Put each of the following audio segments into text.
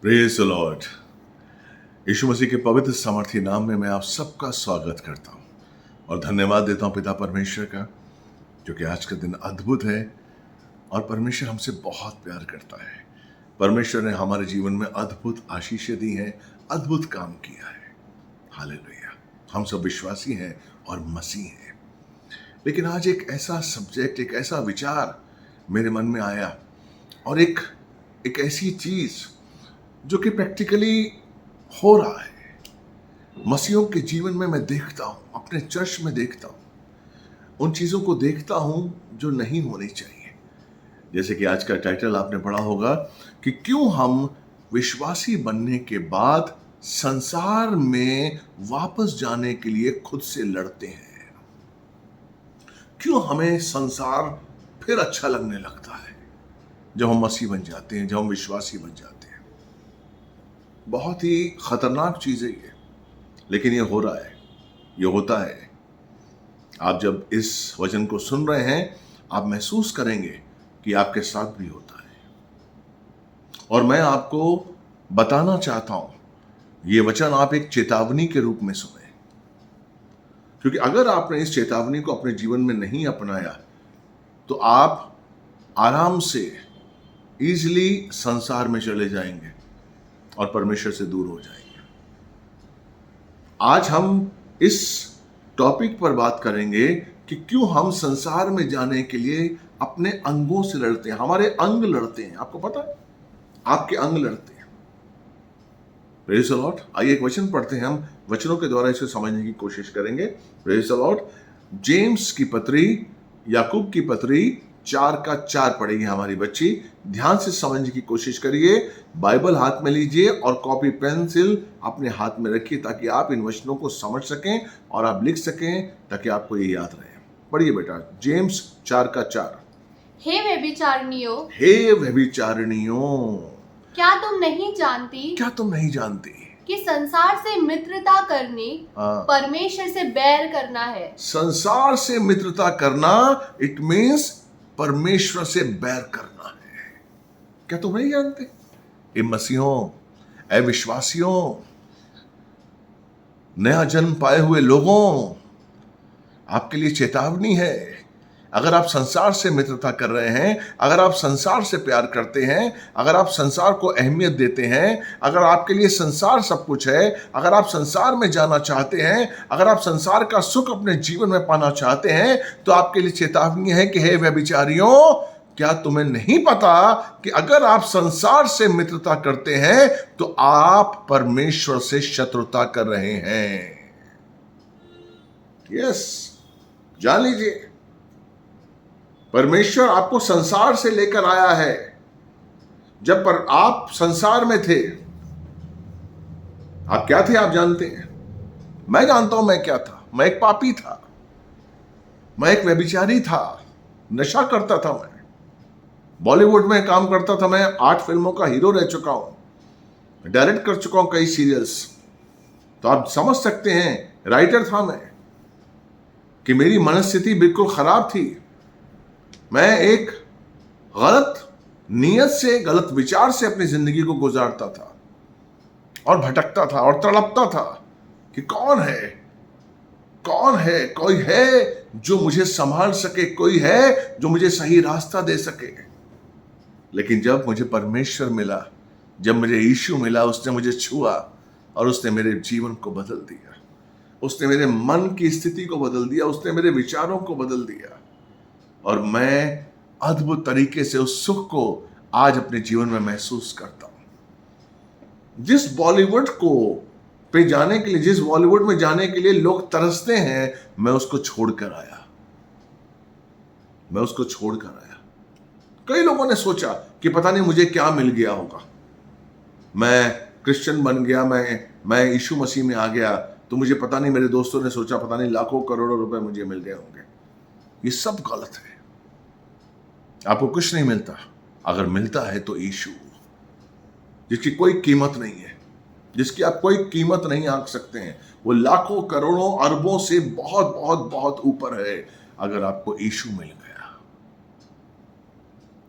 Praise the lord. Yeshu Masih के पवित्र सामर्थी नाम में मैं आप सबका स्वागत करता हूं और धन्यवाद देता हूं पिता परमेश्वर का, जो कि आज का दिन अद्भुत है और परमेश्वर हमसे बहुत प्यार करता है। परमेश्वर ने हमारे जीवन में अद्भुत आशीषें दी हैं, अद्भुत काम किया है। हालेलुया। हम सब विश्वासी हैं और मसीह हैं। लेकिन आज एक ऐसा सब्जेक्ट, एक ऐसा विचार मेरे मन में आया और एक ऐसी चीज जो कि प्रैक्टिकली हो रहा है। मसीहों के जीवन में मैं देखता हूं, अपने चर्च में देखता हूं, उन चीजों को देखता हूं जो नहीं होनी चाहिए। जैसे कि आज का टाइटल आपने पढ़ा होगा कि क्यों हम विश्वासी बनने के बाद संसार में वापस जाने के लिए खुद से लड़ते हैं। क्यों हमें संसार फिर अच्छा लगने लगता है जब हम मसीह बन जाते हैं, जब हम विश्वासी बन जाते हैं। बहुत ही खतरनाक चीज है ये, लेकिन ये हो रहा है, ये होता है। आप जब इस वचन को सुन रहे हैं, आप महसूस करेंगे कि आपके साथ भी होता है। और मैं आपको बताना चाहता हूं, ये वचन आप एक चेतावनी के रूप में सुने, क्योंकि अगर आपने इस चेतावनी को अपने जीवन में नहीं अपनाया तो आप आराम से इजीली संसार में चले जाएंगे और परमेश्वर से दूर हो जाएंगे। आज हम इस टॉपिक पर बात करेंगे कि क्यों हम संसार में जाने के लिए अपने अंगों से लड़ते हैं। हमारे अंग लड़ते हैं, आपको पता है, आपके अंग लड़ते हैं। Praise the lord. आइए एक वचन पढ़ते हैं, हम वचनों के द्वारा इसे समझने की कोशिश करेंगे। Praise the Lord. जेम्स की पत्री, याकूब की पत्री 4:4 पढ़ेगी हमारी बच्ची। ध्यान से समझने की कोशिश करिए। बाइबल हाथ में लीजिए और कॉपी पेंसिल अपने हाथ में रखिए, ताकि आप इन वचनों को समझ सकें और आप लिख सकें, ताकि आपको ये याद रहे। पढ़िए बेटा, जेम्स 4:4। हे व्यभिचारिणियों, हे व्यभिचारिणियों, क्या तुम नहीं जानती क्या तुम नहीं जानती कि संसार से मित्रता करनी परमेश्वर से बैर करना है। संसार से मित्रता करना इट मीन्स परमेश्वर से बैर करना है। क्या तुम नहीं जानते? ए मसीहों, ए विश्वासियों, नया जन्म पाए हुए लोगों, आपके लिए चेतावनी है। अगर आप संसार से मित्रता कर रहे हैं, अगर आप संसार से प्यार करते हैं, अगर आप संसार को अहमियत देते हैं, अगर आपके लिए संसार सब कुछ है, अगर आप संसार में जाना चाहते हैं, अगर आप संसार का सुख अपने जीवन में पाना चाहते हैं, तो आपके लिए चेतावनी है कि हे व्यभिचारियों, क्या तुम्हें नहीं पता कि अगर आप संसार से मित्रता करते हैं तो आप परमेश्वर से शत्रुता कर रहे हैं। यस, जान लीजिए, परमेश्वर आपको संसार से लेकर आया है। जब पर आप संसार में थे, आप क्या थे आप जानते हैं? मैं जानता हूं मैं क्या था। मैं एक पापी था, मैं एक व्यभिचारी था, नशा करता था। मैं बॉलीवुड में काम करता था। मैं 8 फिल्मों का हीरो रह चुका हूं, डायरेक्ट कर चुका हूं कई सीरियल्स। तो आप समझ सकते हैं, राइटर था मैं, कि मेरी मनस्थिति बिल्कुल खराब थी। मैं एक गलत नीयत से, गलत विचार से अपनी जिंदगी को गुजारता था और भटकता था और तड़पता था कि कौन है, कोई है जो मुझे संभाल सके, कोई है जो मुझे सही रास्ता दे सके। लेकिन जब मुझे परमेश्वर मिला, जब मुझे यीशु मिला, उसने मुझे छुआ और उसने मेरे जीवन को बदल दिया। उसने मेरे मन की स्थिति को बदल दिया, उसने मेरे विचारों को बदल दिया और मैं अद्भुत तरीके से उस सुख को आज अपने जीवन में महसूस करता हूं। जिस बॉलीवुड को पे जाने के लिए, जिस बॉलीवुड में जाने के लिए लोग तरसते हैं, मैं उसको छोड़कर आया। कई लोगों ने सोचा कि पता नहीं मुझे क्या मिल गया होगा, मैं क्रिश्चियन बन गया, मैं यीशु मसीह में आ गया, तो मुझे पता नहीं, मेरे दोस्तों ने सोचा पता नहीं लाखों करोड़ों रुपए मुझे मिल गए होंगे। ये सब गलत है। आपको कुछ नहीं मिलता। अगर मिलता है तो यीशु, जिसकी कोई कीमत नहीं है, जिसकी आप कोई कीमत नहीं आंक सकते हैं, वो लाखों करोड़ों अरबों से बहुत बहुत बहुत ऊपर है। अगर आपको यीशु मिल गया,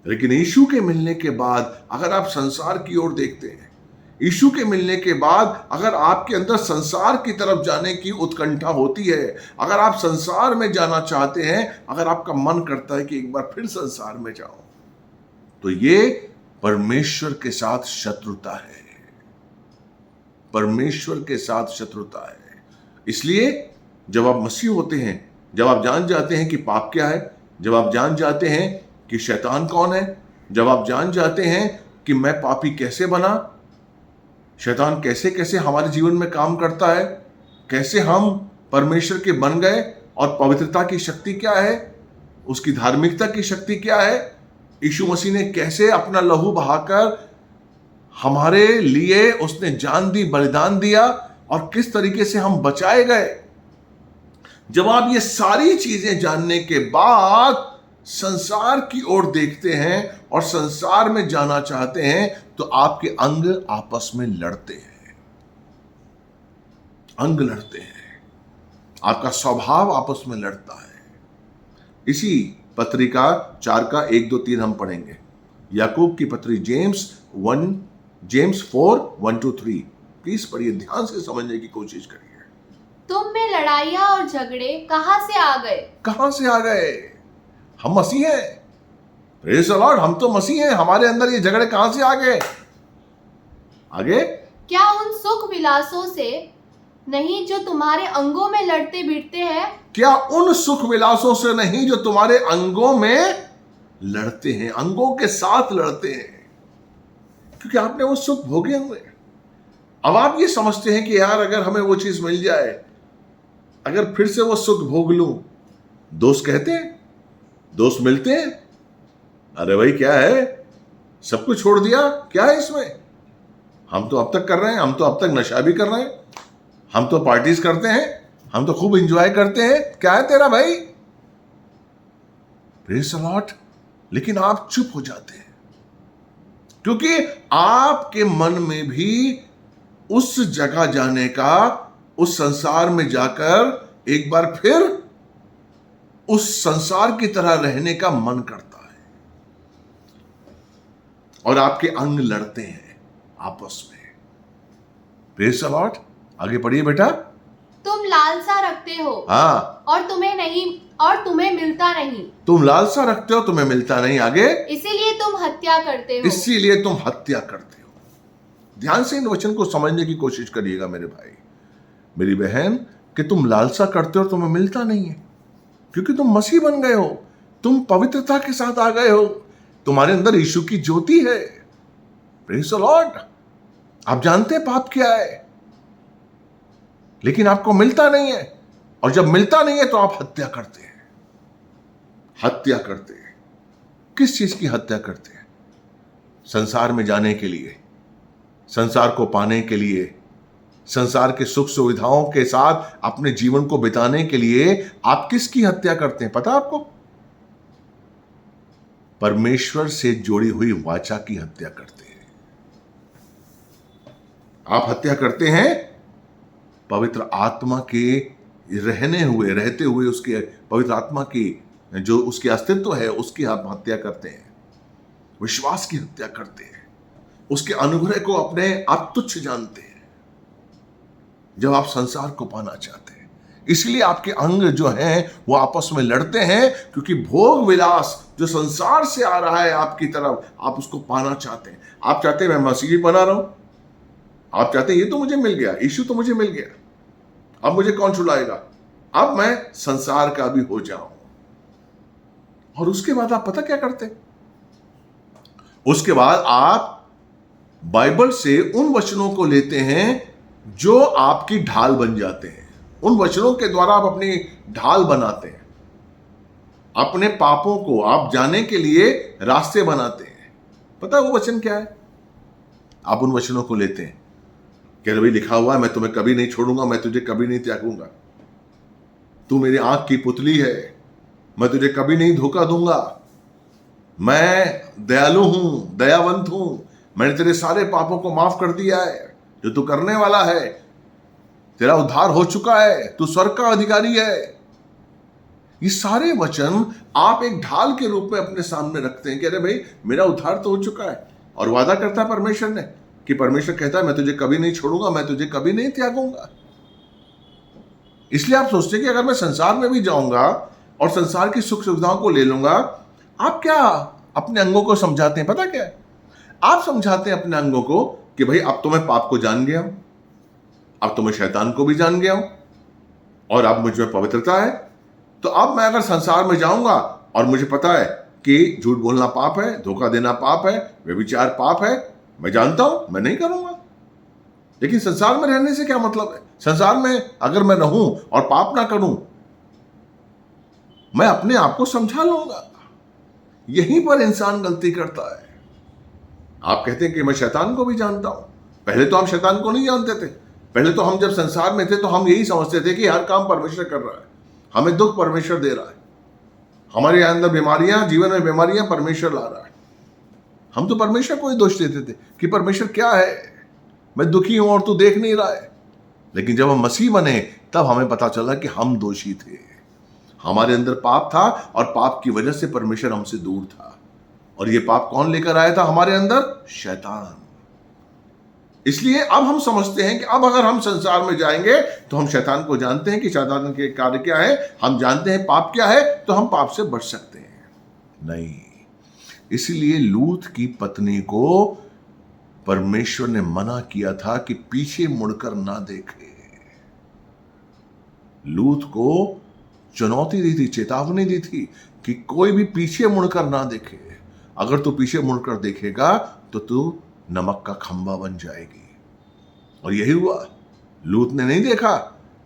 लेकिन यीशु के मिलने के बाद अगर आप संसार की ओर देखते हैं, यीशु के मिलने के बाद अगर आपके अंदर संसार की तरफ जाने की उत्कंठा होती है, अगर आप संसार में जाना चाहते हैं, अगर आपका मन करता है कि एक बार फिर संसार में जाओ, तो ये परमेश्वर के साथ शत्रुता है। परमेश्वर के साथ शत्रुता है। इसलिए जब आप मसीह होते हैं, जब आप जान जाते हैं कि पाप क्या है, जब आप जान जाते हैं कि शैतान कौन है, जब आप जान जाते हैं कि मैं पापी कैसे बना, शैतान कैसे कैसे हमारे जीवन में काम करता है, कैसे हम परमेश्वर के बन गए, और पवित्रता की शक्ति क्या है, उसकी धार्मिकता की शक्ति क्या है, यीशु मसीह ने कैसे अपना लहू बहाकर हमारे लिए उसने जान दी, बलिदान दिया, और किस तरीके से हम बचाए गए। जब आप ये सारी चीजें जानने के बाद संसार की ओर देखते हैं और संसार में जाना चाहते हैं, तो आपके अंग आपस में लड़ते हैं, अंग लड़ते हैं, आपका स्वभाव आपस में लड़ता है। इसी पत्रिका 4 का 1, 2, 3 हम पढ़ेंगे। याकूब की पत्री जेम्स 4, 1 to 3। प्लीज पढ़िए, ध्यान से समझने की कोशिश करिए। तुम में लड़ाइयाँ और झगड़े कहां से आ गए? कहां से आ गए? हम मसीह हैं, प्रेज़ द लॉर्ड, हम तो मसीह हैं, हमारे अंदर ये झगड़े कहां से आ गए? आगे, क्या उन सुख विलासों से नहीं जो तुम्हारे अंगों में लड़ते भिड़ते हैं? क्या उन सुख विलासों से नहीं जो तुम्हारे अंगों में लड़ते हैं, अंगों के साथ लड़ते हैं, क्योंकि आपने वो सुख भोगे हुए। अब आप ये समझते हैं कि यार अगर हमें वो चीज मिल जाए, अगर फिर से वो सुख भोग लूं, दोस्त कहते हैं, दोस्त मिलते हैं, अरे भाई क्या है, सब कुछ छोड़ दिया, क्या है इसमें, हम तो अब तक कर रहे हैं, हम तो अब तक नशा भी कर रहे हैं, हम तो पार्टीज करते हैं, हम तो खूब एंजॉय करते हैं, क्या है तेरा भाई, प्रेज़ द लॉर्ड। लेकिन आप चुप हो जाते हैं, क्योंकि आपके मन में भी उस जगह जाने का, उस संसार में जाकर एक बार फिर उस संसार की तरह रहने का मन करता है, और आपके अंग लड़ते हैं आपस में। Praise the Lord. आगे पढ़िए बेटा। तुम लालसा रखते हो, हाँ, और तुम्हें मिलता नहीं। तुम लालसा रखते हो, तुम्हें मिलता नहीं। आगे, इसीलिए तुम हत्या करते हो। इसीलिए तुम हत्या करते हो। ध्यान से इन वचन को समझने की कोशिश करिएगा मेरे भाई, मेरी बहन, कि तुम लालसा करते हो, तुम्हें मिलता नहीं है, क्योंकि तुम मसीह बन गए हो, तुम पवित्रता के साथ आ गए हो, तुम्हारे अंदर यीशु की ज्योति है। Praise the Lord. आप जानते हैं पाप क्या है, लेकिन आपको मिलता नहीं है, और जब मिलता नहीं है तो आप हत्या करते हैं। हत्या करते हैं। किस चीज की हत्या करते हैं? संसार में जाने के लिए, संसार को पाने के लिए, संसार के सुख सुविधाओं के साथ अपने जीवन को बिताने के लिए आप किसकी हत्या करते हैं पता आपको? परमेश्वर से जोड़ी हुई वाचा की हत्या करते हैं। आप हत्या करते हैं पवित्र आत्मा के रहते हुए उसके पवित्र आत्मा की जो उसकी अस्तित्व है उसकी आप हत्या करते हैं। विश्वास की हत्या करते हैं, उसके अनुग्रह को अपने आप तुच्छ जानते हैं जब आप संसार को पाना चाहते हैं। इसलिए आपके अंग जो हैं वो आपस में लड़ते हैं, क्योंकि भोग विलास जो संसार से आ रहा है आपकी तरफ, आप उसको पाना चाहते हैं। आप चाहते हैं मैं मसीही बना रहा हूं, आप चाहते हैं ये तो मुझे मिल गया, यीशु तो मुझे मिल गया, अब मुझे कौन छुड़ाएगा, अब मैं संसार का भी हो जाऊं। और उसके बाद आप पता क्या करते हैं? उसके बाद आप बाइबल से उन वचनों को लेते हैं जो आपकी ढाल बन जाते हैं। उन वचनों के द्वारा आप अपनी ढाल बनाते हैं, अपने पापों को आप जाने के लिए रास्ते बनाते हैं। पता है वो वचन क्या है? आप उन वचनों को लेते हैं, कह रहे भाई लिखा हुआ है मैं तुम्हें कभी नहीं छोड़ूंगा, मैं तुझे कभी नहीं त्यागूंगा, तू मेरी आंख की पुतली है, मैं तुझे कभी नहीं धोखा दूंगा, मैं दयालु हूं, दयावंत हूं, मैंने तेरे सारे पापों को माफ कर दिया है, जो तू करने वाला है, तेरा उद्धार हो चुका है, तू स्वर्ग का अधिकारी है। ये सारे वचन आप एक ढाल के रूप में अपने सामने रखते हैं कि अरे भाई मेरा उद्धार तो हो चुका है। और वादा करता है परमेश्वर ने कि परमेश्वर कहता है मैं तुझे कभी नहीं छोड़ूंगा, मैं तुझे कभी नहीं त्यागूंगा। इसलिए आप सोचते हैं कि अगर मैं संसार में भी जाऊंगा और संसार की सुख सुविधाओं को ले लूंगा। आप क्या अपने अंगों को समझाते हैं, पता क्या है? आप समझाते हैं अपने अंगों को कि भाई अब तो मैं पाप को जान गया हूं, अब तो मैं शैतान को भी जान गया हूं, और अब मुझ में पवित्रता है, तो अब मैं अगर संसार में जाऊंगा और मुझे पता है कि झूठ बोलना पाप है, धोखा देना पाप है, व्यभिचार पाप है, मैं जानता हूं, मैं नहीं करूंगा। लेकिन संसार में रहने से क्या मतलब है? संसार में अगर मैं रहूं और पाप ना करूं, मैं अपने आप को समझा लूंगा। यहीं पर इंसान गलती करता है। आप कहते हैं कि मैं शैतान को भी जानता हूं। पहले तो हम शैतान को नहीं जानते थे। पहले तो हम जब संसार में थे तो हम यही समझते थे कि हर काम परमेश्वर कर रहा है, हमें दुख परमेश्वर दे रहा है, हमारे अंदर बीमारियां, जीवन में बीमारियां परमेश्वर ला रहा है। हम तो परमेश्वर को ही दोष देते थे कि परमेश्वर क्या है, मैं दुखी हूं और तू देख नहीं रहा है। लेकिन जब हम मसीह बने तब हमें पता चला कि हम दोषी थे, हमारे अंदर पाप था और पाप की वजह से परमेश्वर हमसे दूर था। और ये पाप कौन लेकर आया था हमारे अंदर? शैतान। इसलिए अब हम समझते हैं कि अब अगर हम संसार में जाएंगे तो हम शैतान को जानते हैं कि शैतान के कार्य क्या है, हम जानते हैं पाप क्या है, तो हम पाप से बच सकते हैं। नहीं, इसलिए लूत की पत्नी को परमेश्वर ने मना किया था कि पीछे मुड़कर ना देखे। लूत को चुनौती दी थी, चेतावनी दी थी कि कोई भी पीछे मुड़कर ना देखे। अगर तू पीछे मुड़कर देखेगा तो तू नमक का खंबा बन जाएगी। और यही हुआ। लूत ने नहीं देखा,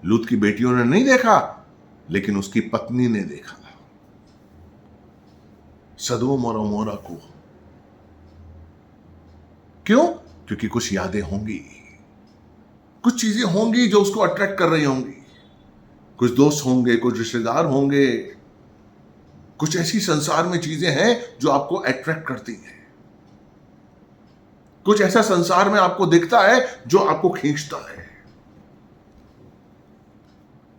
लूत की बेटियों ने नहीं देखा, लेकिन उसकी पत्नी ने देखा सदोम और अमोरा को। क्यों? क्योंकि कुछ यादें होंगी, कुछ चीजें होंगी जो उसको अट्रैक्ट कर रही होंगी। कुछ दोस्त होंगे, कुछ रिश्तेदार होंगे, कुछ ऐसी संसार में चीजें हैं जो आपको अट्रैक्ट करती हैं। कुछ ऐसा संसार में आपको दिखता है जो आपको खींचता है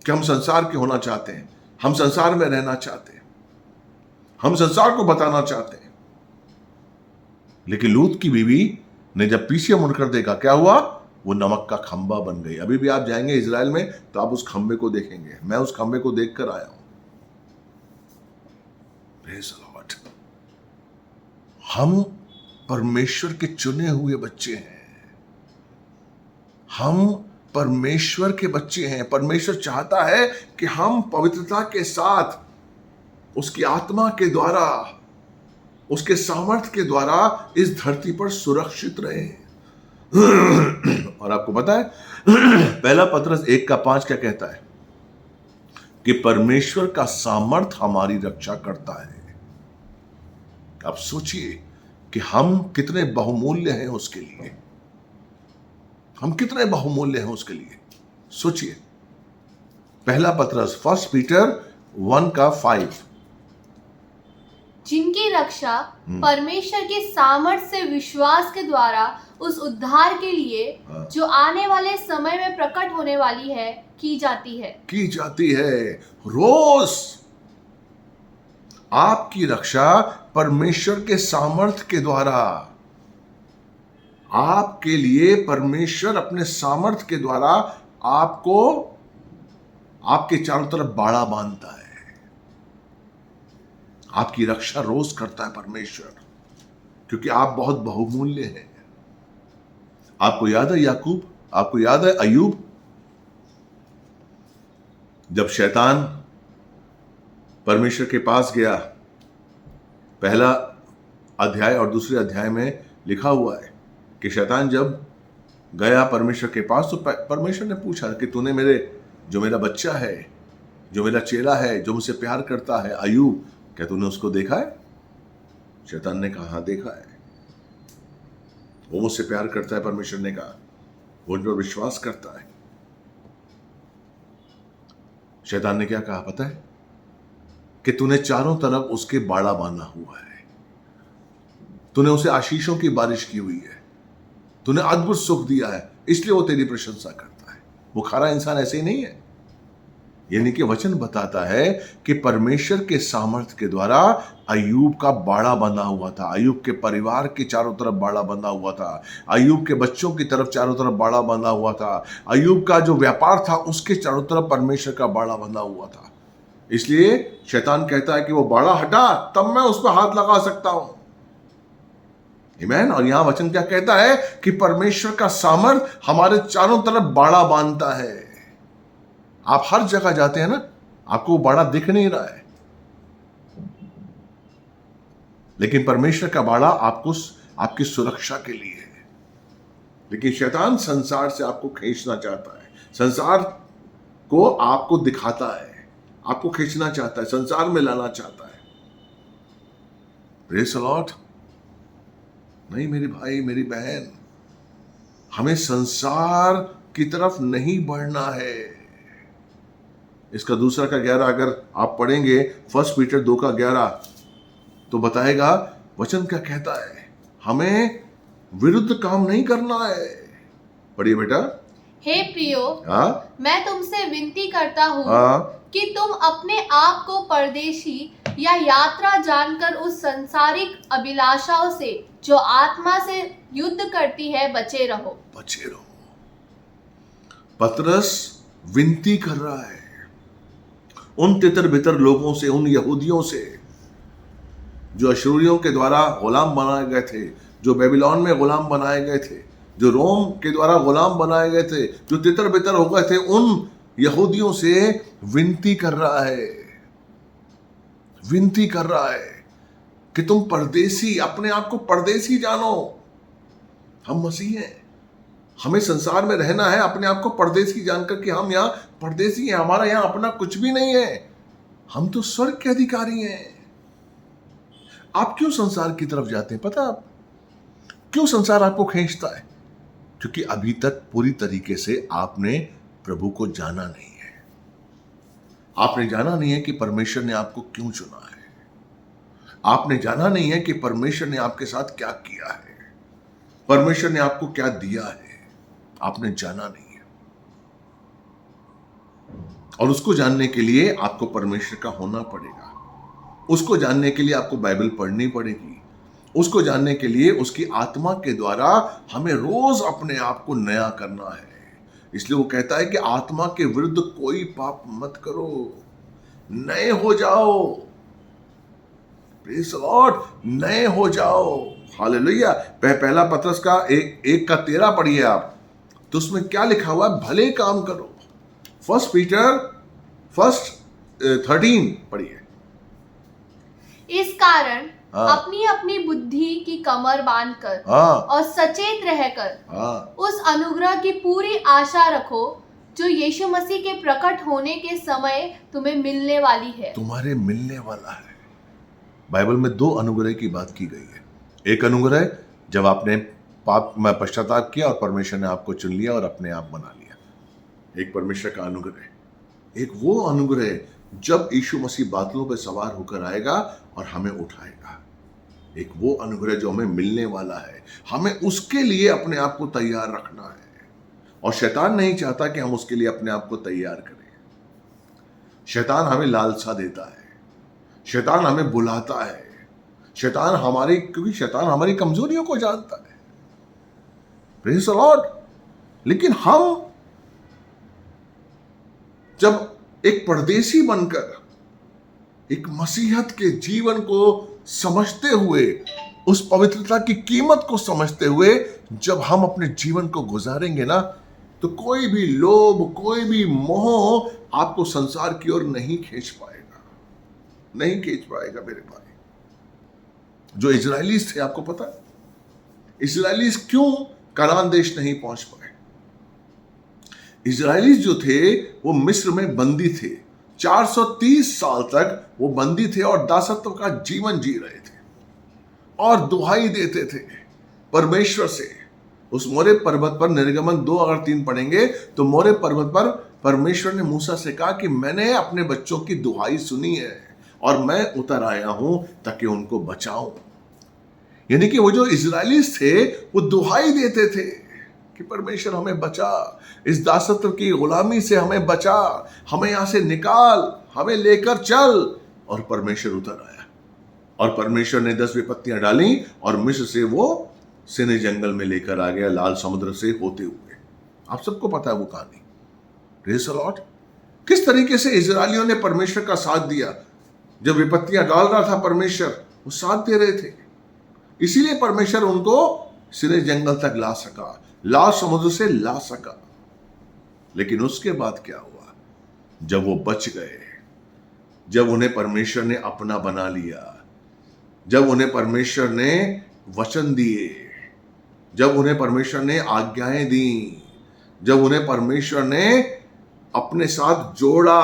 कि हम संसार के होना चाहते हैं, हम संसार में रहना चाहते हैं, हम संसार को बताना चाहते हैं। लेकिन लूत की बीवी ने जब पीछे मुड़कर देखा, क्या हुआ? वो नमक का खंबा बन गई। अभी भी आप जाएंगे इजराइल में तो आप उस खंबे को देखेंगे। मैं उस खंबे को देखकर आया हूं। Praise the Lord। हम परमेश्वर के चुने हुए बच्चे हैं, हम परमेश्वर के बच्चे हैं। परमेश्वर चाहता है कि हम पवित्रता के साथ उसकी आत्मा के द्वारा, उसके सामर्थ्य के द्वारा इस धरती पर सुरक्षित रहें। और आपको पता है पहला पत्रस 1:5 क्या कहता है? कि परमेश्वर का सामर्थ्य हमारी रक्षा करता है। आप सोचिए कि हम कितने बहुमूल्य हैं उसके लिए, हम कितने बहुमूल्य हैं उसके लिए। सोचिए, पहला पत्रस 1 पीटर 1:5, जिनकी रक्षा परमेश्वर के सामर्थ्य से विश्वास के द्वारा उस उद्धार के लिए जो आने वाले समय में प्रकट होने वाली है की जाती है। रोज आपकी रक्षा परमेश्वर के सामर्थ्य के द्वारा, आपके लिए परमेश्वर अपने सामर्थ्य के द्वारा आपको, आपके चारों तरफ बाड़ा बांधता है। आपकी रक्षा रोज करता है परमेश्वर, क्योंकि आप बहुत बहुमूल्य हैं। आपको याद है याकूब, आपको याद है अय्यूब, जब शैतान परमेश्वर के पास गया। पहला अध्याय और दूसरे अध्याय में लिखा हुआ है कि शैतान जब गया परमेश्वर के पास तो परमेश्वर ने पूछा कि तूने जो मेरा बच्चा है, जो मेरा चेला है, जो मुझसे प्यार करता है, अय्यूब, क्या तूने उसको देखा है? शैतान ने कहा, हाँ देखा है, वो मुझसे प्यार करता है। परमेश्वर ने कहा, वो उन पर विश्वास करता है। शैतान ने क्या कहा पता है? कि तूने चारों तरफ उसके बाड़ा बांधा हुआ है, तूने उसे आशीषों की बारिश की हुई है, तूने अद्भुत सुख दिया है, इसलिए वो तेरी प्रशंसा करता है। वो खारा इंसान ऐसे ही नहीं है। यानी कि वचन बताता है कि परमेश्वर के सामर्थ्य के द्वारा अय्यूब का बाड़ा बंधा हुआ था, अय्यूब के परिवार के चारों तरफ बाड़ा बंधा हुआ था, अय्यूब के बच्चों की तरफ चारों तरफ बाड़ा बंधा हुआ था, अय्यूब का जो व्यापार था उसके चारों तरफ परमेश्वर का बाड़ा बंधा हुआ था। इसलिए शैतान कहता है कि वो बाड़ा हटा, तब मैं उस पर हाथ लगा सकता हूं। आमीन। और यहां वचन क्या कहता है कि परमेश्वर का सामर्थ हमारे चारों तरफ बाड़ा बांधता है। आप हर जगह जाते हैं ना, आपको वो बाड़ा दिख नहीं रहा है, लेकिन परमेश्वर का बाड़ा आपको आपकी सुरक्षा के लिए है। लेकिन शैतान संसार से आपको खींचना चाहता है, संसार को आपको दिखाता है, आपको खींचना चाहता है, संसार में लाना चाहता है। Praise the Lord. नहीं मेरे भाई, मेरी बहन, हमें संसार की तरफ नहीं बढ़ना है। इसका दूसरा का 11 अगर आप पढ़ेंगे, 1 पीटर 2 का 11, तो बताएगा वचन क्या कहता है, हमें विरुद्ध काम नहीं करना है। पढ़िए बेटा। हे प्रियो, मैं तुमसे विनती करता हूँ कि तुम अपने आप को परदेशी या यात्रा जानकर उस संसारिक अभिलाषाओं से जो आत्मा से युद्ध करती है बचे रहो। पतरस विनती कर रहा है उन तितर बितर लोगों से, उन यहूदियों से जो अशूरियों के द्वारा गुलाम बनाए गए थे, जो बेबीलोन में गुलाम बनाए गए थे, जो रोम के द्वारा गुलाम बनाए गए थे, जो तितर बितर हो गए थे, उन यहूदियों से विनती कर रहा है, विनती कर रहा है कि तुम परदेसी, अपने आप को परदेसी जानो। हम मसीह हैं, हमें संसार में रहना है, अपने आप को परदेसी जानकर कि हम यहाँ परदेसी हैं, हमारा यहाँ अपना कुछ भी नहीं है, हम तो स्वर्ग के अधिकारी हैं। आप क्यों संसार की तरफ जाते हैं पता आप? क्यों संसार आपको खींचता है? क्योंकि अभी तक पूरी तरीके से आपने प्रभु को जाना नहीं है। आपने जाना नहीं है कि परमेश्वर ने आपको क्यों चुना है। आपने जाना नहीं है कि परमेश्वर ने आपके साथ क्या किया है, परमेश्वर ने आपको क्या दिया है। आपने जाना नहीं है, और उसको जानने के लिए आपको परमेश्वर का होना पड़ेगा। उसको जानने के लिए आपको बाइबल पढ़नी पड़ेगी। उसको जानने के लिए उसकी आत्मा के द्वारा हमें रोज अपने आप को नया करना है। इसलिए वो कहता है कि आत्मा के विरुद्ध कोई पाप मत करो, नए हो जाओ। प्रेज़ द लॉर्ड, नए हो जाओ। हालेलुया। पहला पतरस का 1:13 पढ़िए आप, तो उसमें क्या लिखा हुआ है? भले काम करो। 1 पीटर 1:13 पढ़िए। इस कारण अपनी अपनी बुद्धि की कमर बांधकर और सचेत रहकर उस अनुग्रह की पूरी आशा रखो जो यीशु मसीह के प्रकट होने के समय तुम्हें मिलने वाली है। तुम्हारे मिलने वाला है। बाइबल में 2 अनुग्रह की बात की गई है। एक अनुग्रह जब आपने पाप में पश्चाताप किया और परमेश्वर ने आपको चुन लिया और अपने आप बना लिया, एक परमेश्वर का अनुग्रह। एक वो अनुग्रह जब यीशु मसीह बादलों पर सवार होकर आएगा और हमें उठाएगा। एक वो अनुग्रह जो हमें मिलने वाला है, हमें उसके लिए अपने आप को तैयार रखना है। और शैतान नहीं चाहता कि हम उसके लिए अपने आप को तैयार करें। शैतान हमें लालसा देता है, शैतान हमें बुलाता है, शैतान हमारी, क्योंकि शैतान हमारी कमजोरियों को जानता है। Praise the Lord. लेकिन हम जब एक परदेसी बनकर एक मसीहत के जीवन को समझते हुए, उस पवित्रता की कीमत को समझते हुए जब हम अपने जीवन को गुजारेंगे ना, तो कोई भी लोभ, कोई भी मोह आपको संसार की ओर नहीं खींच पाएगा, नहीं खींच पाएगा मेरे भाई। जो इजराइलीज थे, आपको पता है इजराइलीज क्यों कनान देश नहीं पहुंच पाए? इजराइलीज जो थे वो मिस्र में बंदी थे। 430 साल तक वो बंदी थे और दासत्व का जीवन जी रहे थे और दुहाई देते थे परमेश्वर से। उस मोरे पर्वत पर, निर्गमन 2:3 पढ़ेंगे तो मोरे पर्वत पर परमेश्वर ने मूसा से कहा कि मैंने अपने बच्चों की दुहाई सुनी है और मैं उतर आया हूं ताकि उनको बचाऊं। यानी कि वो जो इजराइलीज थे वो दुहाई देते थे, कि परमेश्वर हमें बचा, इस दासत्व की गुलामी से हमें बचा, हमें यहां से निकाल, हमें लेकर चल। और परमेश्वर उतर आया और परमेश्वर ने 10 विपत्तियां डाली और मिस्र से वो सीनै जंगल में लेकर आ गया, लाल समुद्र से होते हुए। आप सबको पता है वो कहानी। Praise the Lord. किस तरीके से इजरायलियों ने परमेश्वर का साथ दिया। जब विपत्तियां डाल रहा था परमेश्वर, वो साथ दे रहे थे, इसीलिए परमेश्वर उनको सीनै जंगल तक ला सका, लाल समुद्र से ला सका। लेकिन उसके बाद क्या हुआ? जब वो बच गए, जब उन्हें परमेश्वर ने अपना बना लिया, जब उन्हें परमेश्वर ने वचन दिए, जब उन्हें परमेश्वर ने आज्ञाएं दी, जब उन्हें परमेश्वर ने अपने साथ जोड़ा,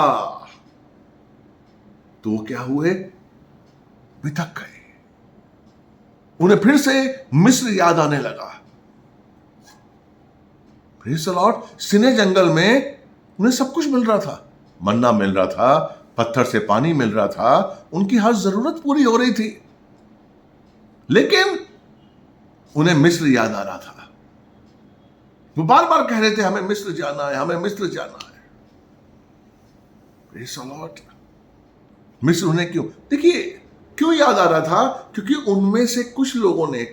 तो वो क्या हुए? बिथक गए। उन्हें फिर से मिस्र याद आने लगा। Praise the lord. सीनै जंगल में उन्हें सब कुछ मिल रहा था, मन्ना मिल रहा था, पत्थर से पानी मिल रहा था, उनकी हर जरूरत पूरी हो रही थी, लेकिन उन्हें मिस्र याद आ रहा था। वो बार बार कह रहे थे हमें मिस्र जाना है, हमें मिस्र जाना है। Praise the Lord. मिस्र उन्हें क्यों, देखिए क्यों याद आ रहा था? क्योंकि उनमें से कुछ लोगों ने,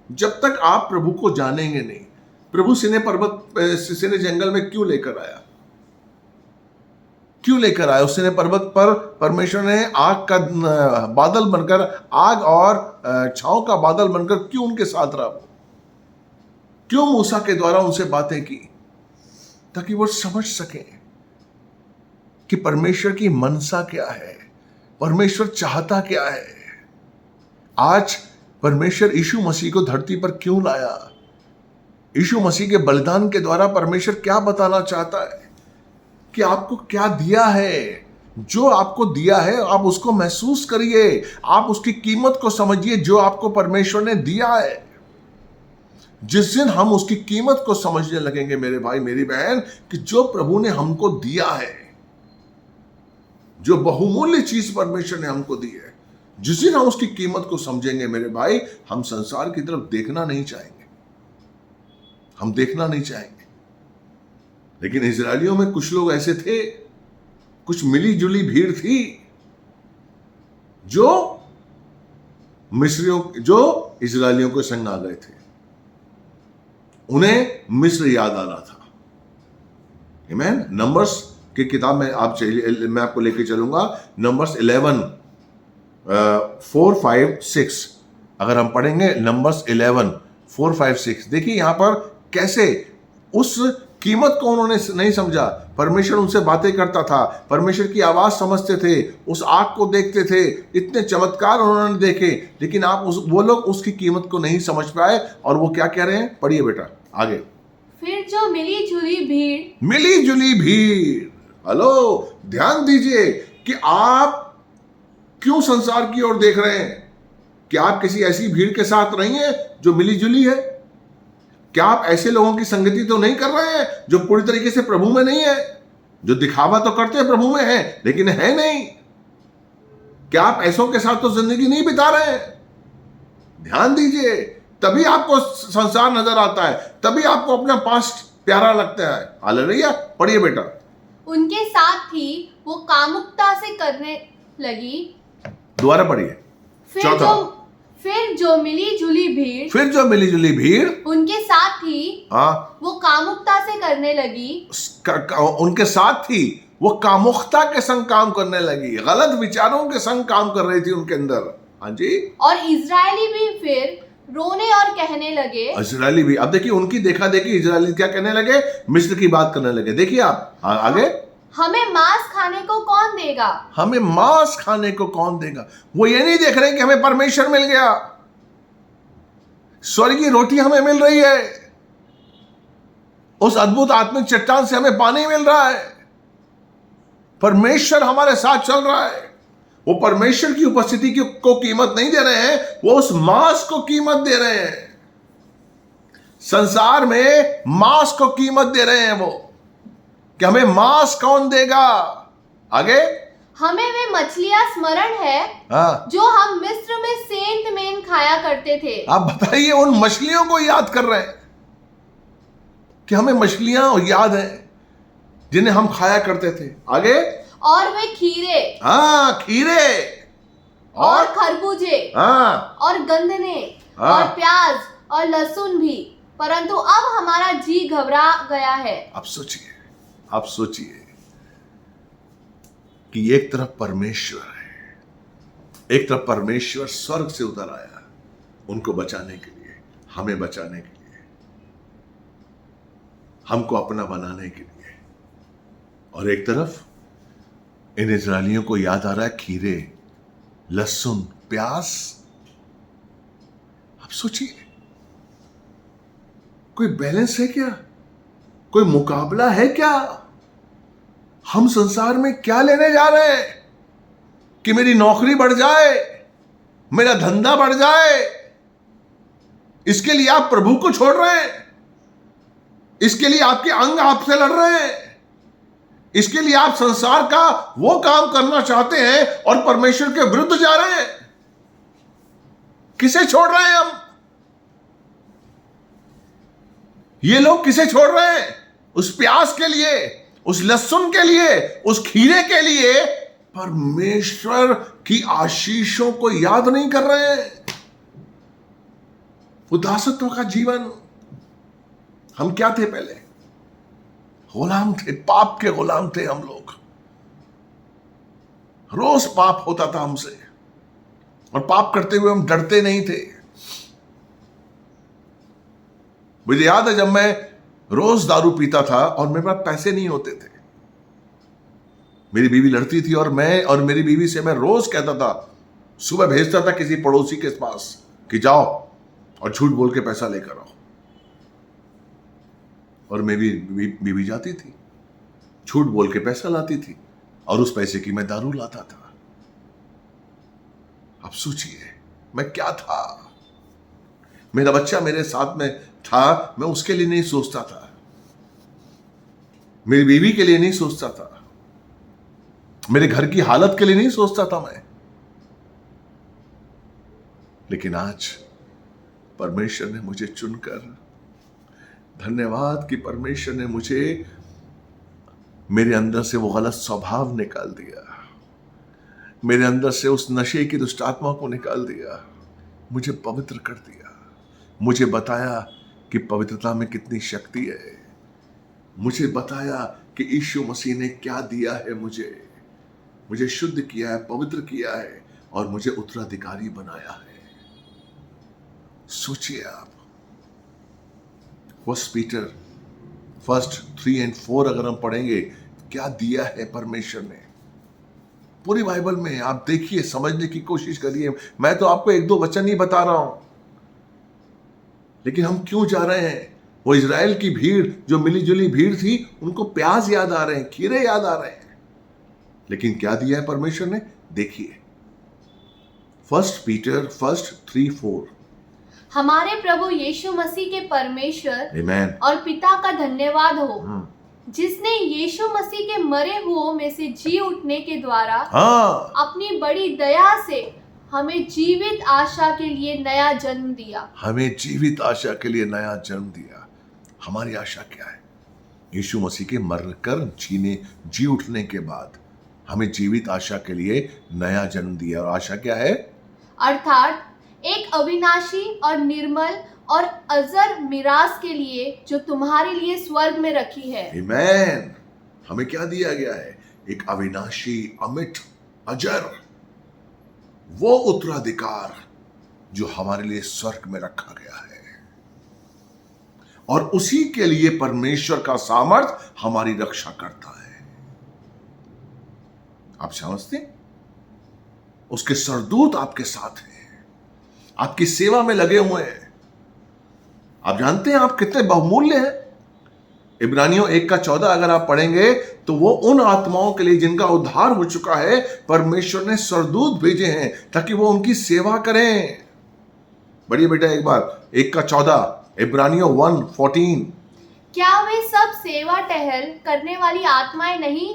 जब तक आप प्रभु को जानेंगे नहीं, प्रभु सीनै जंगल में क्यों लेकर आया? क्यों लेकर आया? उस सीनै पर्वत पर परमेश्वर ने आग का बादल बनकर, आग और छांव का बादल बनकर क्यों उनके साथ रहा? क्यों मूसा के द्वारा उनसे बातें की? ताकि वो समझ सकें कि परमेश्वर की मनसा क्या है, परमेश्वर चाहता क्या है। आज परमेश्वर यीशु मसीह को धरती पर क्यों लाया? यीशु मसीह के बलिदान के द्वारा परमेश्वर क्या बताना चाहता है कि आपको क्या दिया है। जो आपको दिया है आप उसको महसूस करिए, आप उसकी कीमत को समझिए जो आपको परमेश्वर ने दिया है। जिस दिन हम उसकी कीमत को समझने लगेंगे मेरे भाई मेरी बहन, कि जो प्रभु ने हमको दिया है, जो बहुमूल्य चीज परमेश्वर ने हमको दी है, जिस दिन हम उसकी कीमत को समझेंगे मेरे भाई, हम संसार की तरफ देखना नहीं चाहेंगे, हम देखना नहीं चाहेंगे। लेकिन इजरायलियों में कुछ लोग ऐसे थे, कुछ मिली जुली भीड़ थी, जो इजरायलियों के संग आ गए थे। उन्हें मिस्र याद आ रहा था। आमीन। नंबर्स की किताब में मैं आपको लेके चलूंगा, नंबर्स 11 4 5 6। अगर हम पढ़ेंगे नंबर्स 11 4 5 6, देखिए यहां पर कैसे उस कीमत को उन्होंने नहीं समझा। परमेश्वर उनसे बातें करता था, परमेश्वर की आवाज समझते थे, उस आग को देखते थे, इतने चमत्कार उन्होंने देखे, लेकिन वो लोग उसकी कीमत को नहीं समझ पाए। और वो क्या कह रहे हैं? पढ़िए बेटा आगे। फिर जो मिली जुली भीड़, हेलो, ध्यान दीजिए कि आप क्यों संसार की ओर देख रहे हैं? क्या आप किसी ऐसी भीड़ के साथ नहीं है जो मिली जुली है? क्या आप ऐसे लोगों की संगति तो नहीं कर रहे हैं जो पूरी तरीके से प्रभु में नहीं है, जो दिखावा तो करते हैं प्रभु में है लेकिन है नहीं? क्या आप ऐसों के साथ तो जिंदगी नहीं बिता रहे हैं? ध्यान दीजिए, तभी आपको संसार नजर आता है, तभी आपको अपना पास्ट प्यारा लगता है। हालेलुया। पढ़िए बेटा। उनके साथ ही वो कामुकता से करने लगी। दोबारा पढ़िए। फिर जो मिली जुली भीड़ उनके साथ ही वो कामुकता से करने लगी। उनके साथ ही वो कामुकता के संग काम करने लगी, गलत विचारों के संग काम कर रही थी उनके अंदर। हाँ जी। और इजरायली भी फिर रोने और कहने लगे। इजरायली भी, अब देखिए उनकी देखा देखी इजरायली क्या कहने लगे? मिस्र की बात करने लगे। देखिए आप आगे। हमें मांस खाने को कौन देगा? हमें मांस खाने को कौन देगा? वो ये नहीं देख रहे कि हमें परमेश्वर मिल गया, स्वर्ग की रोटी हमें मिल रही है, उस अद्भुत आत्मिक चट्टान से हमें पानी मिल रहा है, परमेश्वर हमारे साथ चल रहा है। वो परमेश्वर की उपस्थिति को कीमत नहीं दे रहे हैं, वो उस मांस को कीमत दे रहे हैं। संसार में मांस को कीमत दे रहे हैं वो, कि हमें मांस कौन देगा? आगे। हमें वे मछलियां स्मरण है जो हम मिस्र में सेंत मेन खाया करते थे। आप बताइए, उन मछलियों को याद कर रहे हैं। कि हमें मछलियां याद है जिन्हें हम खाया करते थे। आगे, और वे खीरे, हाँ खीरे, और खरबूजे, हाँ, और गंदने, हाँ। और प्याज और लहसुन भी, परंतु अब हमारा जी घबरा गया है। आप सोचिए कि एक तरफ परमेश्वर है, एक तरफ परमेश्वर स्वर्ग से उतर आया उनको बचाने के लिए, हमें बचाने के लिए, हमको अपना बनाने के लिए, और एक तरफ इन इजरायलियों को याद आ रहा है खीरे, लहसुन, प्याज। आप सोचिए, कोई बैलेंस है क्या? कोई मुकाबला है क्या? हम संसार में क्या लेने जा रहे हैं कि मेरी नौकरी बढ़ जाए, मेरा धंधा बढ़ जाए, इसके लिए आप प्रभु को छोड़ रहे हैं? इसके लिए आपके अंग आपसे लड़ रहे हैं? इसके लिए आप संसार का वो काम करना चाहते हैं और परमेश्वर के विरुद्ध जा रहे हैं? किसे छोड़ रहे हैं हम? ये लोग किसे छोड़ रहे हैं? उस प्याज के लिए, उस लहसुन के लिए, उस खीरे के लिए परमेश्वर की आशीषों को याद नहीं कर रहे हैं। उदासत्व का जीवन। हम क्या थे पहले? गुलाम थे, पाप के गुलाम थे हम लोग। रोज पाप होता था हमसे, और पाप करते हुए हम डरते नहीं थे। मुझे याद है जब मैं रोज दारू पीता था और मेरे पास पैसे नहीं होते थे, मेरी बीवी लड़ती थी और मेरी बीवी से मैं रोज कहता था, सुबह भेजता था किसी पड़ोसी के पास कि जाओ और झूठ बोल के पैसा लेकर आओ, और मेरी बीवी जाती थी, झूठ बोल के पैसा लाती थी, और उस पैसे की मैं दारू लाता था। अब सोचिए मैं क्या था। मेरा बच्चा मेरे साथ में था, मैं उसके लिए नहीं सोचता था, मेरी बीवी के लिए नहीं सोचता था, मेरे घर की हालत के लिए नहीं सोचता था मैं। लेकिन आज परमेश्वर ने मुझे चुनकर, धन्यवाद कि परमेश्वर ने मुझे, मेरे अंदर से वो गलत स्वभाव निकाल दिया, मेरे अंदर से उस नशे की दुष्ट आत्मा को निकाल दिया, मुझे पवित्र कर दिया, मुझे बताया कि पवित्रता में कितनी शक्ति है, मुझे बताया कि यीशु मसीह ने क्या दिया है, मुझे शुद्ध किया है, पवित्र किया है, और मुझे उत्तराधिकारी बनाया है। सोचिए आप, 1 पीटर 1:3 और 4 अगर हम पढ़ेंगे, क्या दिया है परमेश्वर ने पूरी बाइबल में। आप देखिए, समझने की कोशिश करिए। मैं तो आपको 1-2 वचन ही बता रहा हूं, लेकिन हम क्यों जा रहे हैं? वो इजराइल की भीड़, जो मिली जुली भीड़ थी, उनको प्याज याद आ रहे हैं, खीरे याद आ रहे हैं, लेकिन क्या दिया है परमेश्वर ने? देखिए 1 पीटर 1:3-4। हमारे प्रभु यीशु मसीह के परमेश्वर आमीन और पिता का धन्यवाद हो, जिसने यीशु मसीह के मरे हुओं में से जी उठने के द्वारा अपनी बड़ी दया से हमें जीवित आशा के लिए नया जन्म दिया। हमें जीवित आशा के लिए नया जन्म दिया। हमारी आशा क्या है? यीशु मसीह के मरकर जी उठने के बाद हमें जीवित आशा के लिए नया जन्म दिया। और आशा क्या है? अर्थात एक अविनाशी और निर्मल और अजर मिरास के लिए जो तुम्हारे लिए स्वर्ग में रखी है। आमीन। हमें क्या दिया गया है? एक अविनाशी, अमिट, अजर, वो उत्तराधिकार जो हमारे लिए स्वर्ग में रखा गया है, और उसी के लिए परमेश्वर का सामर्थ हमारी रक्षा करता है। आप समझते हैं? उसके सरदूत आपके साथ हैं, आपकी सेवा में लगे हुए हैं। आप जानते हैं आप कितने बहुमूल्य हैं। इब्रानियों 1:14 अगर आप पढ़ेंगे तो वो उन आत्माओं के लिए जिनका उद्धार हो चुका है, परमेश्वर ने सरदूत भेजे हैं ताकि वो उनकी सेवा करें। बढ़िए बेटा, एक बार 1:14, इब्रानियों 1:14। क्या वे सब सेवा टहल करने वाली आत्माएं नहीं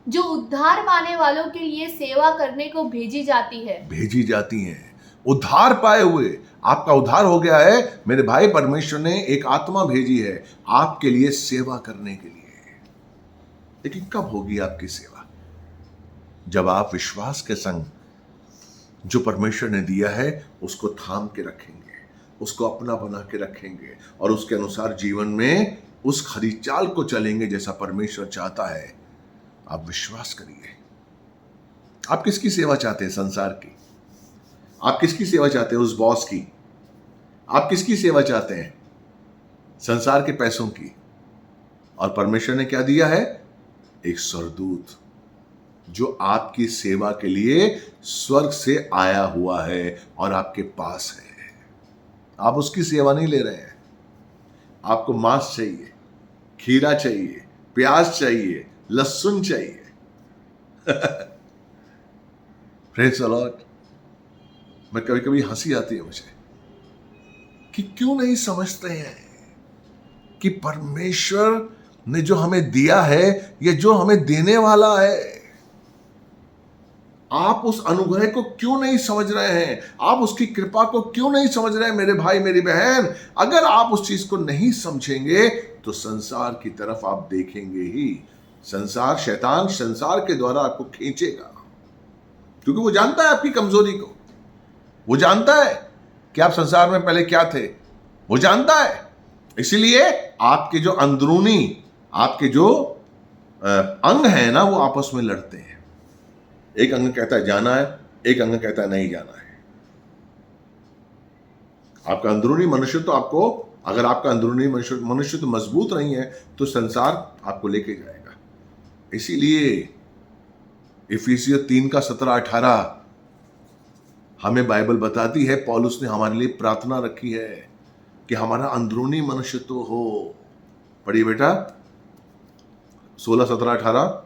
जो उद्धार पाने वालों के लिए सेवा करने को भेजी जाती है? भेजी जाती हैं। उद्धार पाए हुए, आपका उद्धार हो गया है मेरे भाई। परमेश्वर ने एक आत्मा भेजी है आपके लिए सेवा करने के लिए। लेकिन कब होगी आपकी सेवा? जब आप विश्वास के संग जो परमेश्वर ने दिया है उसको थाम के रखेंगे, उसको अपना बना के रखेंगे और उसके अनुसार जीवन में उस खरी चाल को चलेंगे जैसा परमेश्वर चाहता है। आप विश्वास करिए। आप किसकी सेवा चाहते हैं? संसार की? आप किसकी सेवा चाहते हैं? उस बॉस की? आप किसकी सेवा चाहते हैं? संसार के पैसों की? और परमेश्वर ने क्या दिया है? एक स्वर्गदूत जो आपकी सेवा के लिए स्वर्ग से आया हुआ है और आपके पास है। आप उसकी सेवा नहीं ले रहे हैं। आपको मांस चाहिए, खीरा चाहिए, प्याज चाहिए, लहसुन चाहिए। Praise the Lord. मैं कभी कभी हंसी आती है मुझे कि क्यों नहीं समझते हैं कि परमेश्वर ने जो हमें दिया है, ये जो हमें देने वाला है। आप उस अनुग्रह को क्यों नहीं समझ रहे हैं? आप उसकी कृपा को क्यों नहीं समझ रहे हैं मेरे भाई मेरी बहन? अगर आप उस चीज को नहीं समझेंगे तो संसार की तरफ आप देखेंगे ही। संसार, शैतान संसार के द्वारा आपको खींचेगा, क्योंकि वो जानता है आपकी कमजोरी को। वो जानता है कि आप संसार में पहले क्या थे। वो जानता है। इसलिए आपके जो अंदरूनी, आपके जो अंग है ना, वो आपस में लड़ते हैं। एक अंग कहता है जाना है, एक अंग कहता है नहीं जाना है। आपका अंदरूनी मनुष्य तो आपको, अगर आपका अंदरूनी मनुष्य तो मजबूत नहीं है तो संसार आपको लेके जाएगा। इसीलिए इफिसियों 3 का 17-18 हमें बाइबल बताती है, पौलुस ने हमारे लिए प्रार्थना रखी है कि हमारा अंदरूनी मनुष्य तो हो। पढ़िए बेटा 16, 17, 18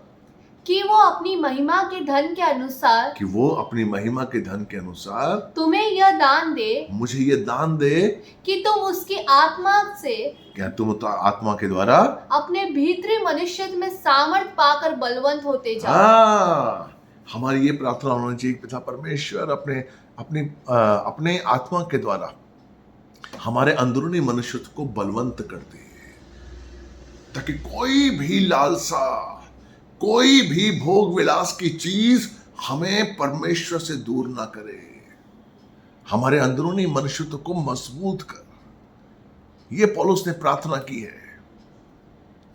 कि वो अपनी महिमा के धन के अनुसार, कि वो अपनी महिमा के धन के अनुसार तुम्हें यह दान दे, मुझे ये दान दे कि तुम उसकी आत्मा से, क्या तुम तो आत्मा के द्वारा अपने भीतरी मनुष्य में सामर्थ पाकर बलवंत होते जाओ। हमारी ये प्रार्थना होनी चाहिए, पिता परमेश्वर अपने आत्मा के द्वारा हमारे अंदरूनी मनुष्य को बलवंत कर दे, ताकि कोई भी लालसा, कोई भी भोग विलास की चीज हमें परमेश्वर से दूर ना करे। हमारे अंदरूनी मनुष्यत्व को मजबूत कर, ये पौलुस ने प्रार्थना की है,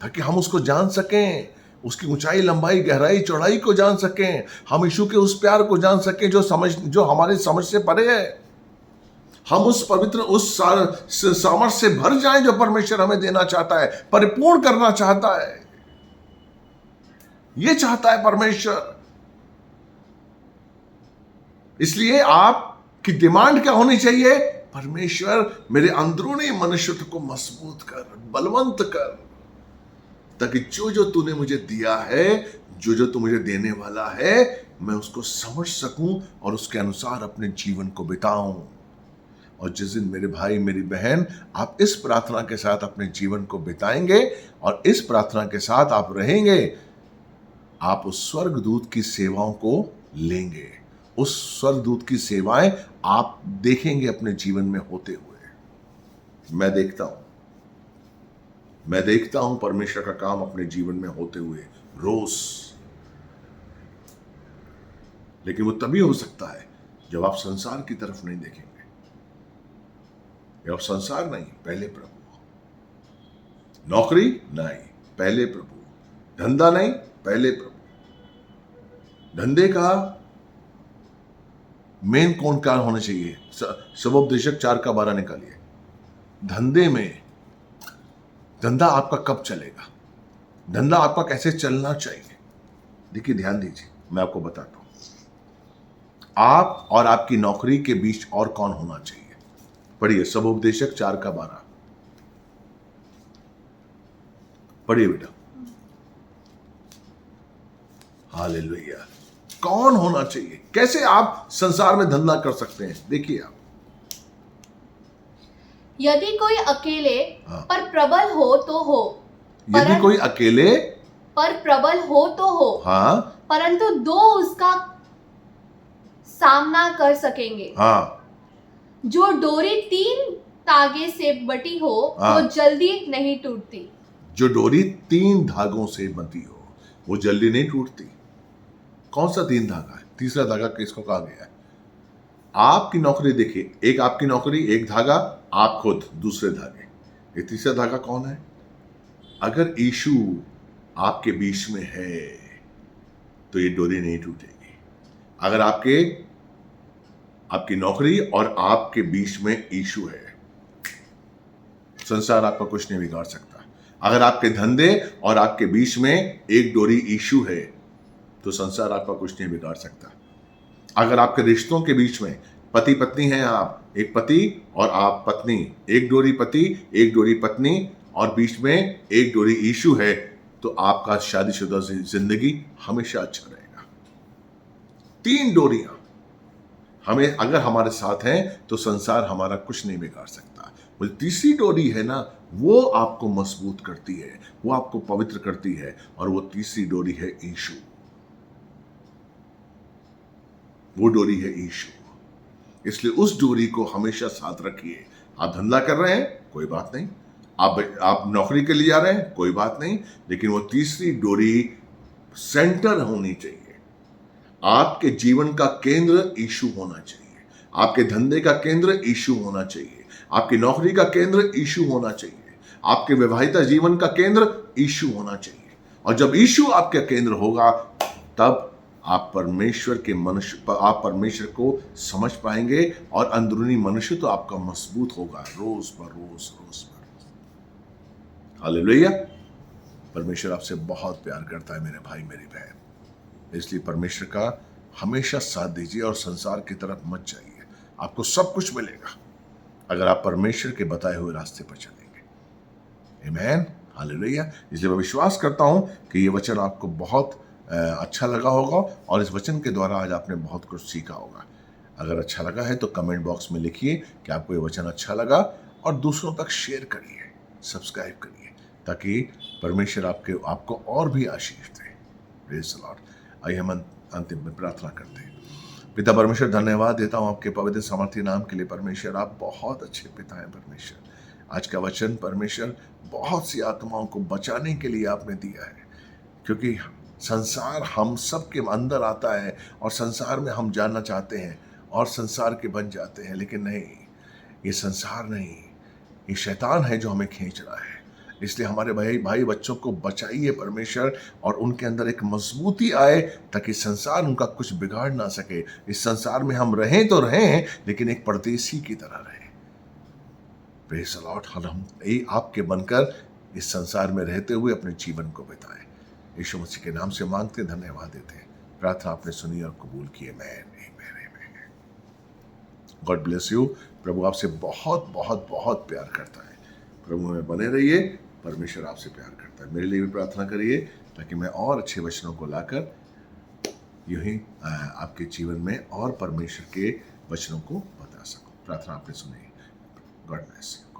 ताकि हम उसको जान सकें, उसकी ऊंचाई, लंबाई, गहराई, चौड़ाई को जान सकें। हम यीशु के उस प्यार को जान सकें जो हमारे समझ से परे है। हम उस पवित्र, उस सामर्थ्य से भर जाएं जो परमेश्वर हमें देना चाहता है, परिपूर्ण करना चाहता है। ये चाहता है परमेश्वर। इसलिए आपकी डिमांड क्या होनी चाहिए? परमेश्वर मेरे अंदरूनी मनुष्यत्व को मजबूत कर, बलवंत कर, ताकि जो जो तूने मुझे दिया है, जो जो तू मुझे देने वाला है, मैं उसको समझ सकूं और उसके अनुसार अपने जीवन को बिताऊं। और जिस दिन मेरे भाई मेरी बहन आप इस प्रार्थना के साथ अपने जीवन को बिताएंगे और इस प्रार्थना के साथ आप रहेंगे, आप उस स्वर्गदूत की सेवाओं को लेंगे। उस स्वर्गदूत की सेवाएं आप देखेंगे अपने जीवन में होते हुए। मैं देखता हूं परमेश्वर का काम अपने जीवन में होते हुए रोज। लेकिन वो तभी हो सकता है जब आप संसार की तरफ नहीं देखेंगे। अब संसार नहीं, पहले प्रभु। नौकरी नहीं, पहले प्रभु। धंधा नहीं, पहले प्रभु। धंधे का मेन कौन क्या होना चाहिए? सबोपदेशक 4:12 निकालिए। धंधे में, धंधा आपका कब चलेगा? धंधा आपका कैसे चलना चाहिए? देखिए, ध्यान दीजिए, मैं आपको बताता हूं। आप और आपकी नौकरी के बीच और कौन होना चाहिए? पढ़िए सबोपदेशक 4:12। पढ़िए बेटा। हालेलुया। कौन होना चाहिए? कैसे आप संसार में धंधा कर सकते हैं? देखिए आप, यदि कोई अकेले पर प्रबल हो तो हो। यदि कोई अकेले पर प्रबल हो तो हो, हाँ, परंतु दो उसका सामना कर सकेंगे। हाँ, जो डोरी 3 तागे से बटी हो हाँ। वो जल्दी नहीं टूटती। जो डोरी 3 धागों से बंधी हो वो जल्दी नहीं टूटती। कौन सा 3 धागा है? तीसरा धागा किसको कहा गया है? आपकी नौकरी देखिए, एक आपकी नौकरी, एक धागा, आप खुद, दूसरे धागे। ये तीसरा धागा कौन है? अगर यीशु आपके बीच में है तो ये डोरी नहीं टूटेगी। अगर आपकी नौकरी और आपके बीच में यीशु है, संसार आपका कुछ नहीं बिगाड़ सकता। अगर आपके धंधे और आपके बीच में एक डोरी यीशु है तो संसार आपका कुछ नहीं बिगाड़ सकता। अगर आपके रिश्तों के बीच में पति पत्नी हैं, आप एक पति और आप पत्नी, एक डोरी पति, एक डोरी पत्नी और बीच में एक डोरी यीशु है, तो आपका शादीशुदा जिंदगी हमेशा अच्छा रहेगा। 3 डोरियां हमें अगर हमारे साथ हैं तो संसार हमारा कुछ नहीं बिगाड़ सकता। वो तीसरी डोरी है ना, वो आपको मजबूत करती है, वो आपको पवित्र करती है, और वो तीसरी डोरी है यीशु। वो डोरी है यीशु। इसलिए उस डोरी को हमेशा साथ रखिए। आप धंधा कर रहे हैं, कोई बात नहीं। आप नौकरी के लिए जा रहे हैं, कोई बात नहीं, लेकिन वो तीसरी डोरी सेंटर होनी चाहिए। आपके जीवन का केंद्र यीशु होना चाहिए। आपके धंधे का केंद्र यीशु होना चाहिए। आपकी नौकरी का केंद्र यीशु होना चाहिए। आपके विवाहिता जीवन का केंद्र यीशु होना चाहिए। और जब यीशु आपका केंद्र होगा, तब आप परमेश्वर को समझ पाएंगे, और अंदरूनी मनुष्य तो आपका मजबूत होगा रोज बरोज। हालेलुया। परमेश्वर आपसे बहुत प्यार करता है मेरे भाई मेरी बहन। इसलिए परमेश्वर का हमेशा साथ दीजिए और संसार की तरफ मत जाइए। आपको सब कुछ मिलेगा अगर आप परमेश्वर के बताए हुए रास्ते पर चलेंगे। आमीन, हालेलुया। इसलिए मैं विश्वास करता हूं कि ये वचन आपको बहुत अच्छा लगा होगा, और इस वचन के द्वारा आज आपने बहुत कुछ सीखा होगा। अगर अच्छा लगा है तो कमेंट बॉक्स में लिखिए कि आपको ये वचन अच्छा लगा, और दूसरों तक शेयर करिए, सब्सक्राइब करिए, ताकि परमेश्वर आपको और भी आशीष दे। Praise the lord. आइए हम अंतिम में प्रार्थना करते हैं। पिता परमेश्वर, धन्यवाद देता हूँ आपके पवित्र सामर्थ्य नाम के लिए। परमेश्वर, आप बहुत अच्छे पिता हैं। परमेश्वर, आज का वचन परमेश्वर बहुत सी आत्माओं को बचाने के लिए आपने दिया है, क्योंकि संसार हम सब के अंदर आता है, और संसार में हम जानना चाहते हैं और संसार के बन जाते हैं। लेकिन नहीं, ये संसार नहीं, ये शैतान है जो हमें खींच रहा है। इसलिए हमारे भाई बच्चों को बचाइए परमेश्वर, और उनके अंदर एक मजबूती आए, ताकि संसार उनका कुछ बिगाड़ ना सके। इस संसार में हम रहें तो रहें, लेकिन एक परदेसी की तरह रहें। Praise the Lord. हम आपके बनकर इस संसार में रहते हुए अपने जीवन को बिताएं। यीशु मसीह के नाम से मांगते, धन्यवाद देते हैं। प्रार्थना आपने सुनी और कबूल की। आमीन। God bless you. प्रभु आपसे बहुत बहुत बहुत प्यार करता है। प्रभु में बने रहिए। परमेश्वर आपसे प्यार करता है। मेरे लिए भी प्रार्थना करिए, ताकि मैं और अच्छे वचनों को लाकर यूं ही आपके जीवन में और परमेश्वर के वचनों को बता सकूं। प्रार्थना आपने सुनी। God bless you.